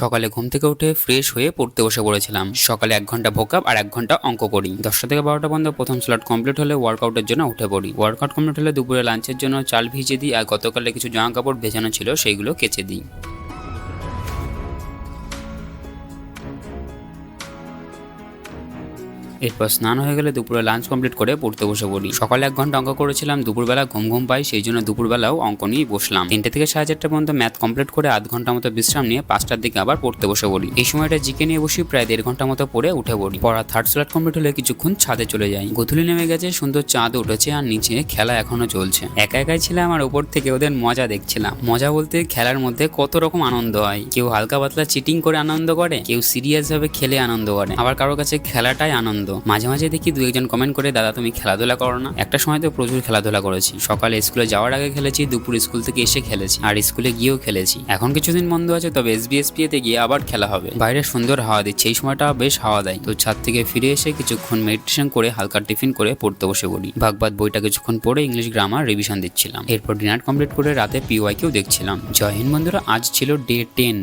সকালে ঘুম থেকে উঠে ফ্রেশ হয়ে পড়তে বসে পড়েছিলাম। সকালে 1 ঘন্টা ভোকাপ আর 1 ঘন্টা অঙ্ক করি। 10টা থেকে 12টা পর্যন্ত প্রথম স্লট কমপ্লিট হলে ওয়ার্কআউটের জন্য উঠে পড়ি। ওয়ার্কআউট কমপ্লিট হলে দুপুরে লাঞ্চের জন্য চাল ভিজিয়ে দিই আর গতকালে কিছু জামা কাপড় ভেজানো ছিল সেইগুলো কেচে দিই। এরপর স্নান হয়ে গেলে দুপুরে লাঞ্চ কমপ্লিট করে পড়তে বসে পড়ি। সকালে 1 ঘন্টা অঙ্ক করেছিলাম, দুপুরবেলা ঘুম পাই, সেই জন্য দুপুরবেলাও অঙ্ক নিয়ে বসলাম। 3টে থেকে 4:30 পর্যন্ত ম্যাথ কমপ্লিট করে আধ ঘন্টা মতো বিশ্রাম নিয়ে 5টার দিকে আবার পড়তে বসে পড়ি। এই সময়টা জিকে নিয়ে বসি, প্রায় 1.5 ঘন্টা মতো পড়ে উঠে পড়ি। পড়া থার্ড স্লট কমপ্লিট হলে কিছুক্ষণ ছাদে চলে যাই। গোধূলি নেমে গেছে, সুন্দর চাঁদ উঠেছে আর নিচে খেলা এখনো চলছে। একা একাই ছিলাম আর উপর থেকে ওদের মজা দেখছিলাম। মজা বলতে খেলার মধ্যে কত রকম আনন্দ হয়। কেউ হালকা পাতলা চিটিং করে আনন্দ করে, কেউ সিরিয়াস ভাবে খেলে আনন্দ করে, আবার কারোর কাছে খেলাটাই আনন্দ। মাঝে মাঝে দেখি 2-1 জন কমেন্ট করে, দাদা তুমি খেলাধুলা করো না? একটা সময় তো প্রচুর খেলাধুলা করেছি। সকালে স্কুলে যাওয়ার আগে খেলেছি, দুপুর স্কুল থেকে এসে খেলেছি, আর স্কুলে গিয়েও খেলেছি। এখন কিছুদিন বন্ধ আছে, তবে SBSP তে গিয়ে আবার খেলা হবে। বাইরে সুন্দর হাওয়া দিচ্ছে, এই সময়টা বেশ হাওয়া দেয়। তো ছাদ থেকে ফিরে এসে কিছুক্ষণ মেডিটেশন করে হালকা টিফিন করে পড়তে বসে পড়ি। ভাগবত বইটা কিছুক্ষণ পড়ে ইংলিশ গ্রামার রিভিশন দিচ্ছিলাম। এরপর ডিনার কমপ্লিট করে রাতে PYQ দেখছিলাম। জয় হিন্দ বন্ধুরা, আজ ছিল ডে 10।